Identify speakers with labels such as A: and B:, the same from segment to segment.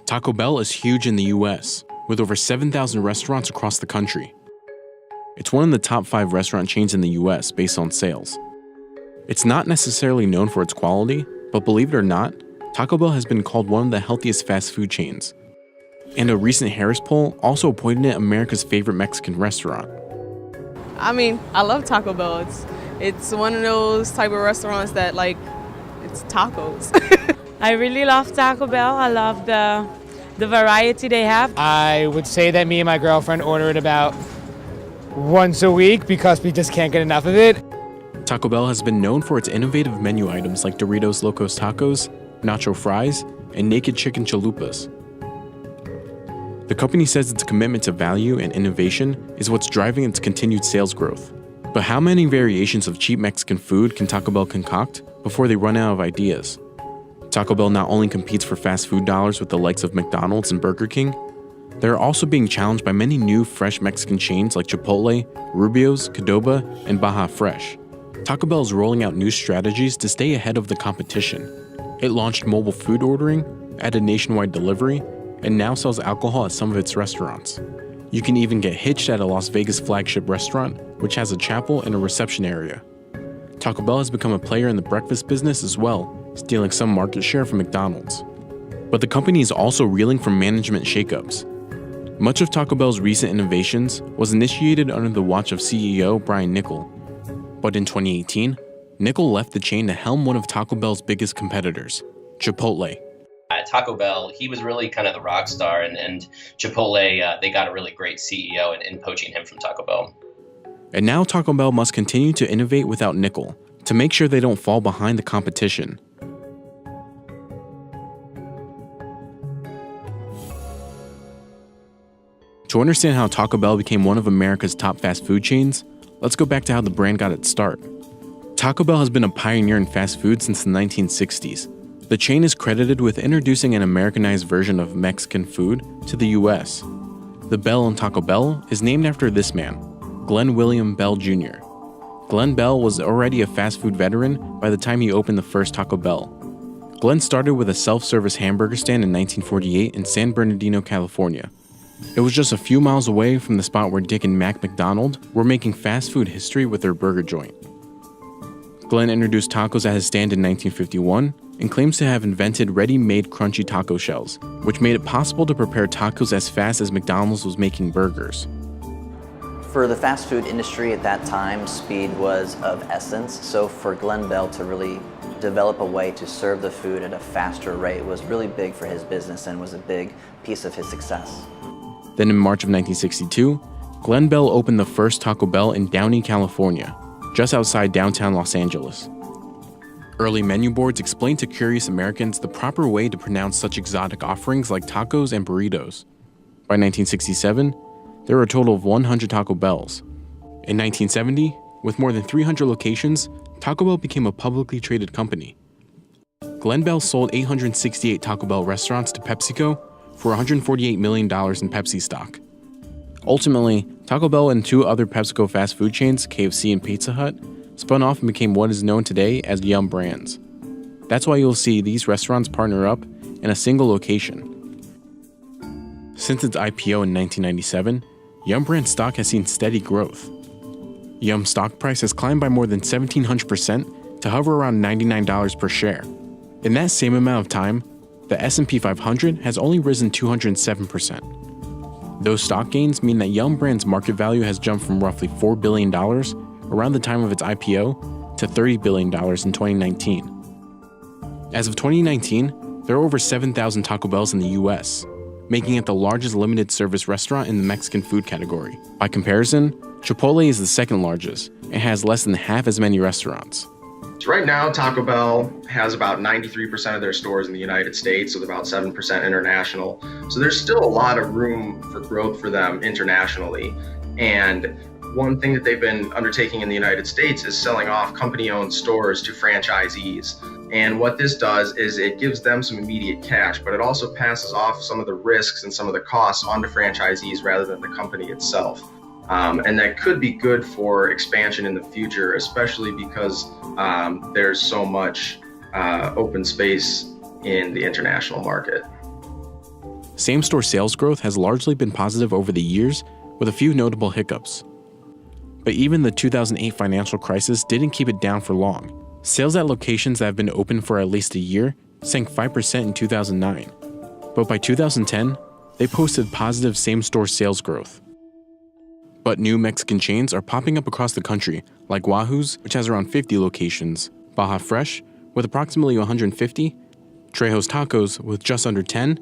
A: Taco Bell is huge in the US, with over 7,000 restaurants across the country. It's one of the top 5 restaurant chains in the US based on sales. It's not necessarily known for its quality, but believe it or not, Taco Bell has been called one of the healthiest fast food chains. And a recent Harris poll also appointed it America's favorite Mexican restaurant.
B: I love Taco Bell. It's one of those type of restaurants that it's tacos.
C: I really love Taco Bell. I love the variety they have.
D: I would say that me and my girlfriend order it about once a week because we just can't get enough of it.
A: Taco Bell has been known for its innovative menu items like Doritos Locos Tacos, nacho fries, and naked chicken chalupas. The company says its commitment to value and innovation is what's driving its continued sales growth. But how many variations of cheap Mexican food can Taco Bell concoct before they run out of ideas? Taco Bell not only competes for fast food dollars with the likes of McDonald's and Burger King, they're also being challenged by many new fresh Mexican chains like Chipotle, Rubio's, Qdoba, and Baja Fresh. Taco Bell is rolling out new strategies to stay ahead of the competition. It launched mobile food ordering, added nationwide delivery, and now sells alcohol at some of its restaurants. You can even get hitched at a Las Vegas flagship restaurant, which has a chapel and a reception area. Taco Bell has become a player in the breakfast business as well, stealing some market share from McDonald's. But the company is also reeling from management shakeups. Much of Taco Bell's recent innovations was initiated under the watch of CEO Brian Niccol. But in 2018, Niccol left the chain to helm one of Taco Bell's biggest competitors, Chipotle.
E: At Taco Bell, he was really kind of the rock star, and Chipotle, they got a really great CEO in poaching him from Taco Bell.
A: And now Taco Bell must continue to innovate without Niccol to make sure they don't fall behind the competition. To understand how Taco Bell became one of America's top fast food chains, let's go back to how the brand got its start. Taco Bell has been a pioneer in fast food since the 1960s. The chain is credited with introducing an Americanized version of Mexican food to the US. The Bell in Taco Bell is named after this man, Glenn William Bell Jr. Glenn Bell was already a fast food veteran by the time he opened the first Taco Bell. Glenn started with a self-service hamburger stand in 1948 in San Bernardino, California. It was just a few miles away from the spot where Dick and Mac McDonald were making fast food history with their burger joint. Glenn introduced tacos at his stand in 1951 and claims to have invented ready-made crunchy taco shells, which made it possible to prepare tacos as fast as McDonald's was making burgers.
F: For the fast food industry at that time, speed was of essence. So for Glenn Bell to really develop a way to serve the food at a faster rate was really big for his business and was a big piece of his success.
A: Then in March of 1962, Glenn Bell opened the first Taco Bell in Downey, California, just outside downtown Los Angeles. Early menu boards explained to curious Americans the proper way to pronounce such exotic offerings like tacos and burritos. By 1967, there were a total of 100 Taco Bells. In 1970, with more than 300 locations, Taco Bell became a publicly traded company. Glenn Bell sold 868 Taco Bell restaurants to PepsiCo for $148 million in Pepsi stock. Ultimately, Taco Bell and 2 other PepsiCo fast food chains, KFC and Pizza Hut, spun off and became what is known today as Yum! Brands. That's why you'll see these restaurants partner up in a single location. Since its IPO in 1997, Yum! Brand stock has seen steady growth. Yum! Stock price has climbed by more than 1,700% to hover around $99 per share. In that same amount of time, the S&P 500 has only risen 207%. Those stock gains mean that Yum! Brand's market value has jumped from roughly $4 billion around the time of its IPO to $30 billion in 2019. As of 2019, there are over 7,000 Taco Bells in the US, making it the largest limited service restaurant in the Mexican food category. By comparison, Chipotle is the second largest and has less than half as many restaurants.
G: So right now, Taco Bell has about 93% of their stores in the United States, with about 7% international. So there's still a lot of room for growth for them internationally. And one thing that they've been undertaking in the United States is selling off company-owned stores to franchisees. And what this does is it gives them some immediate cash, but it also passes off some of the risks and some of the costs onto franchisees rather than the company itself. And that could be good for expansion in the future, especially because there's so much open space in the international market.
A: same-store sales growth has largely been positive over the years, with a few notable hiccups. But even the 2008 financial crisis didn't keep it down for long. Sales at locations that have been open for at least a year sank 5% in 2009. But by 2010, they posted positive same-store sales growth. But new Mexican chains are popping up across the country, like Wahoo's, which has around 50 locations, Baja Fresh, with approximately 150, Trejo's Tacos, with just under 10,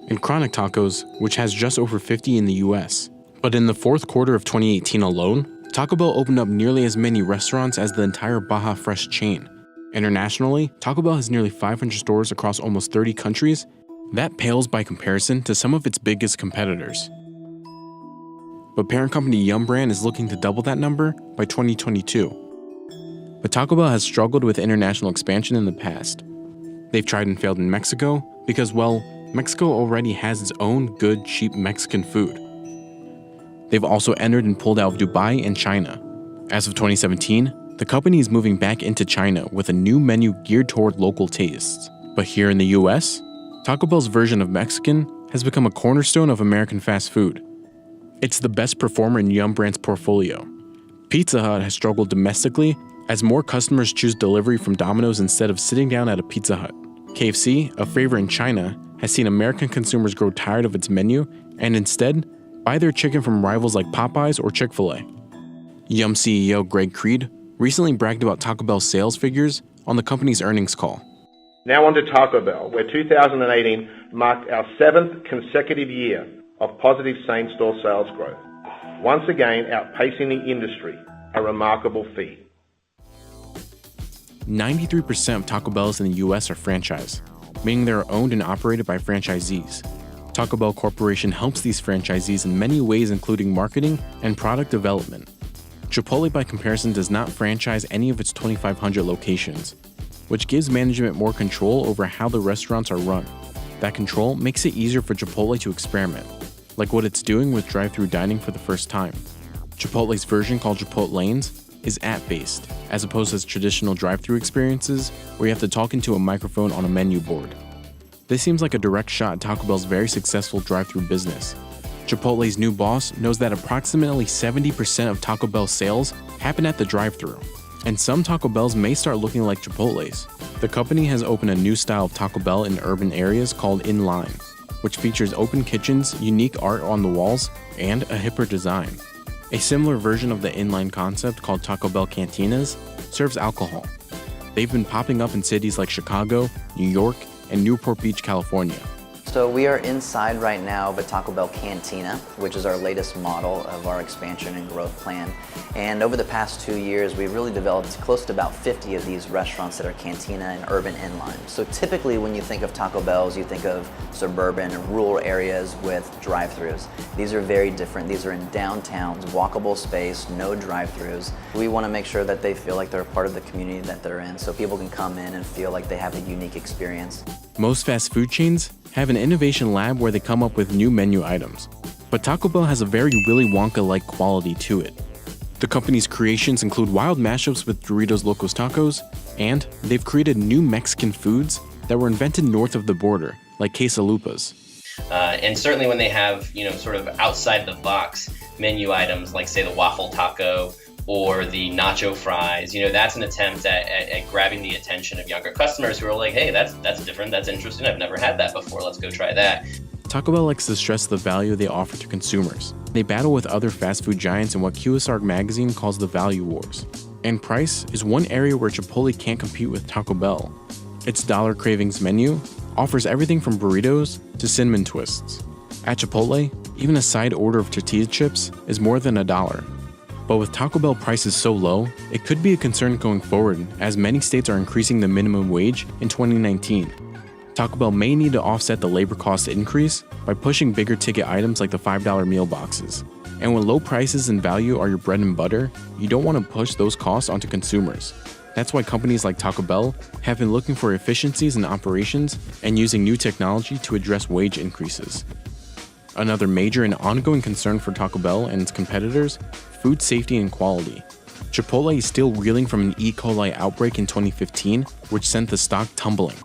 A: and Chronic Tacos, which has just over 50 in the US. But in the fourth quarter of 2018 alone, Taco Bell opened up nearly as many restaurants as the entire Baja Fresh chain. Internationally, Taco Bell has nearly 500 stores across almost 30 countries. That pales by comparison to some of its biggest competitors. But parent company Yum! Brand is looking to double that number by 2022. But Taco Bell has struggled with international expansion in the past. They've tried and failed in Mexico because, well, Mexico already has its own good, cheap Mexican food. They've also entered and pulled out of Dubai and China. As of 2017, the company is moving back into China with a new menu geared toward local tastes. But here in the US, Taco Bell's version of Mexican has become a cornerstone of American fast food. It's the best performer in Yum! Brand's portfolio. Pizza Hut has struggled domestically as more customers choose delivery from Domino's instead of sitting down at a Pizza Hut. KFC, a favorite in China, has seen American consumers grow tired of its menu and instead buy their chicken from rivals like Popeyes or Chick-fil-A. Yum! CEO Greg Creed recently bragged about Taco Bell's sales figures on the company's earnings call.
H: Now on to Taco Bell, where 2018 marked our 7th consecutive year of positive same-store sales growth, once again outpacing the industry, a remarkable feat.
A: 93% of Taco Bells in the US are franchise, meaning they are owned and operated by franchisees. Taco Bell Corporation helps these franchisees in many ways, including marketing and product development. Chipotle, by comparison, does not franchise any of its 2,500 locations, which gives management more control over how the restaurants are run. That control makes it easier for Chipotle to experiment, like what it's doing with drive-thru dining for the first time. Chipotle's version, called Chipotle Lanes, is app-based, as opposed to traditional drive-thru experiences where you have to talk into a microphone on a menu board. This seems like a direct shot at Taco Bell's very successful drive-thru business. Chipotle's new boss knows that approximately 70% of Taco Bell sales happen at the drive-thru, and some Taco Bells may start looking like Chipotle's. The company has opened a new style of Taco Bell in urban areas called Inline, which features open kitchens, unique art on the walls, and a hipper design. A similar version of the inline concept, called Taco Bell Cantinas, serves alcohol. They've been popping up in cities like Chicago, New York, and Newport Beach, California.
F: So we are inside right now of a Taco Bell Cantina, which is our latest model of our expansion and growth plan. And over the past 2 years, we've really developed close to about 50 of these restaurants that are Cantina and urban inline. So typically when you think of Taco Bells, you think of suburban and rural areas with drive-thrus. These are very different. These are in downtowns, walkable space, no drive-thrus. We want to make sure that they feel like they're a part of the community that they're in, so people can come in and feel like they have a unique experience.
A: Most fast food chains have an innovation lab where they come up with new menu items, but Taco Bell has a very Willy Wonka-like quality to it. The company's creations include wild mashups with Doritos Locos Tacos, and they've created new Mexican foods that were invented north of the border, like quesalupas.
E: And certainly when they have, sort of outside the box menu items, like say the waffle taco or the nacho fries, that's an attempt at grabbing the attention of younger customers who are like, hey, that's different, that's interesting, I've never had that before, let's go try that.
A: Taco Bell likes to stress the value they offer to consumers. They battle with other fast food giants in what QSR magazine calls the value wars. And price is one area where Chipotle can't compete with Taco Bell. Its Dollar Cravings menu offers everything from burritos to cinnamon twists. At Chipotle, even a side order of tortilla chips is more than $1. But with Taco Bell prices so low, it could be a concern going forward, as many states are increasing the minimum wage in 2019. Taco Bell may need to offset the labor cost increase by pushing bigger ticket items like the $5 meal boxes. And when low prices and value are your bread and butter, you don't want to push those costs onto consumers. That's why companies like Taco Bell have been looking for efficiencies in operations and using new technology to address wage increases. Another major and ongoing concern for Taco Bell and its competitors: food safety and quality. Chipotle is still reeling from an E. coli outbreak in 2015, which sent the stock tumbling.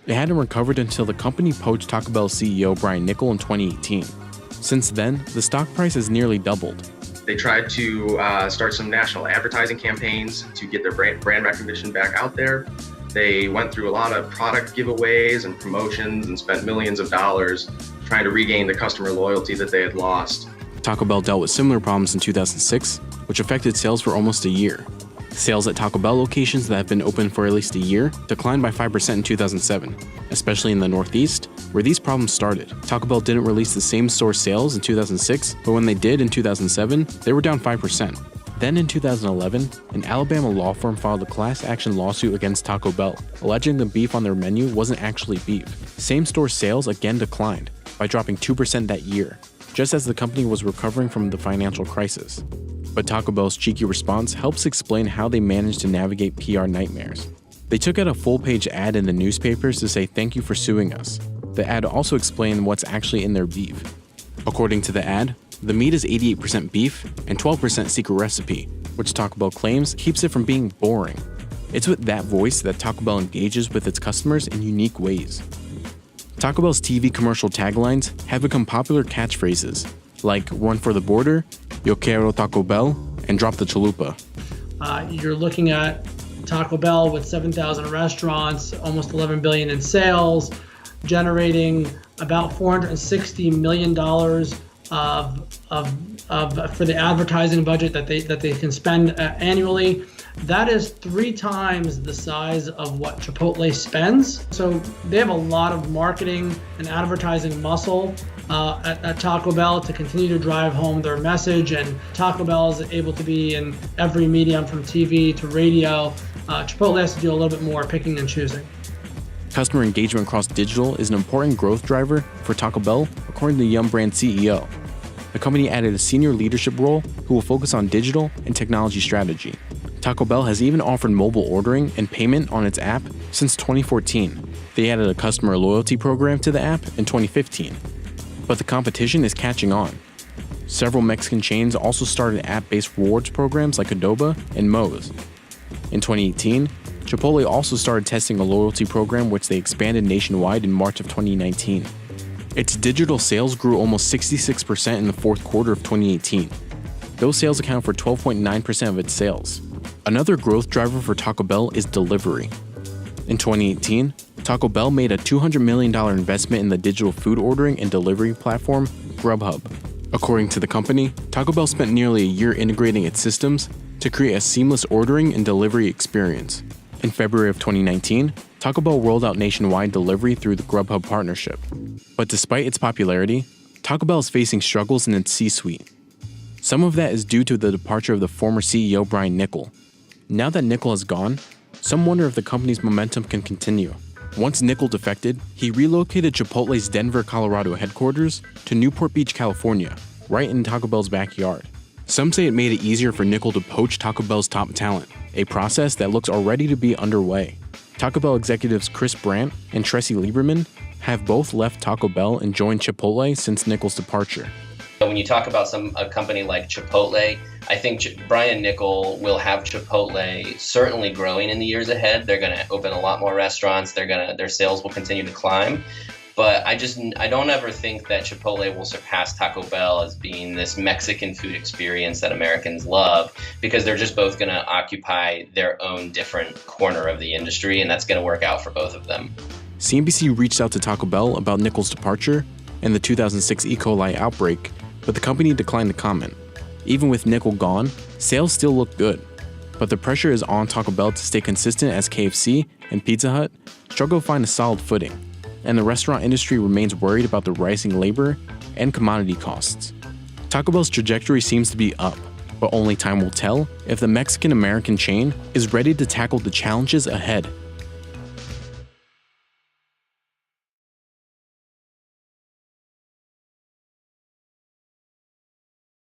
A: It hadn't recovered until the company poached Taco Bell CEO Brian Niccol in 2018. Since then, the stock price has nearly doubled.
G: They tried to start some national advertising campaigns to get their brand recognition back out there. They went through a lot of product giveaways and promotions and spent millions of dollars trying to regain the customer loyalty that they had lost.
A: Taco Bell dealt with similar problems in 2006, which affected sales for almost a year. Sales at Taco Bell locations that have been open for at least a year declined by 5% in 2007, especially in the Northeast, where these problems started. Taco Bell didn't release the same store sales in 2006, but when they did in 2007, they were down 5%. Then in 2011, an Alabama law firm filed a class action lawsuit against Taco Bell, alleging the beef on their menu wasn't actually beef. Same-store sales again declined by dropping 2% that year, just as the company was recovering from the financial crisis. But Taco Bell's cheeky response helps explain how they managed to navigate PR nightmares. They took out a full-page ad in the newspapers to say thank you for suing us. The ad also explained what's actually in their beef. According to the ad, the meat is 88% beef and 12% secret recipe, which Taco Bell claims keeps it from being boring. It's with that voice that Taco Bell engages with its customers in unique ways. Taco Bell's TV commercial taglines have become popular catchphrases, like run for the border, yo quiero Taco Bell, and drop the chalupa.
I: You're looking at Taco Bell with 7,000 restaurants, almost $11 billion in sales, generating about $460 million for the advertising budget that they can spend annually. That is 3 times the size of what Chipotle spends. So they have a lot of marketing and advertising muscle at Taco Bell to continue to drive home their message. And Taco Bell is able to be in every medium from TV to radio. Chipotle has to do a little bit more picking and choosing.
A: Customer engagement across digital is an important growth driver for Taco Bell, according to the Yum! Brand CEO. The company added a senior leadership role who will focus on digital and technology strategy. Taco Bell has even offered mobile ordering and payment on its app since 2014. They added a customer loyalty program to the app in 2015. But the competition is catching on. Several Mexican chains also started app-based rewards programs like Adobo and Moe's. In 2018, Chipotle also started testing a loyalty program which they expanded nationwide in March of 2019. Its digital sales grew almost 66% in the fourth quarter of 2018. Those sales account for 12.9% of its sales. Another growth driver for Taco Bell is delivery. In 2018, Taco Bell made a $200 million investment in the digital food ordering and delivery platform, Grubhub. According to the company, Taco Bell spent nearly a year integrating its systems to create a seamless ordering and delivery experience. In February of 2019, Taco Bell rolled out nationwide delivery through the Grubhub partnership. But despite its popularity, Taco Bell is facing struggles in its C-suite. Some of that is due to the departure of the former CEO Brian Niccol. Now that Niccol has gone, some wonder if the company's momentum can continue. Once Niccol defected, he relocated Chipotle's Denver, Colorado headquarters to Newport Beach, California, right in Taco Bell's backyard. Some say it made it easier for Niccol to poach Taco Bell's top talent, a process that looks already to be underway. Taco Bell executives Chris Brandt and Tracy Lieberman have both left Taco Bell and joined Chipotle since Niccol's departure.
E: When you talk about a company like Chipotle, I think Brian Niccol will have Chipotle certainly growing in the years ahead. They're going to open a lot more restaurants. Their sales will continue to climb. But I don't ever think that Chipotle will surpass Taco Bell as being this Mexican food experience that Americans love, because they're just both going to occupy their own different corner of the industry, and that's going to work out for both of them.
A: CNBC reached out to Taco Bell about Niccol's departure and the 2006 E. coli outbreak, but the company declined to comment. Even with Niccol gone, sales still look good. But the pressure is on Taco Bell to stay consistent as KFC and Pizza Hut struggle to find a solid footing, and the restaurant industry remains worried about the rising labor and commodity costs. Taco Bell's trajectory seems to be up, but only time will tell if the Mexican-American chain is ready to tackle the challenges ahead.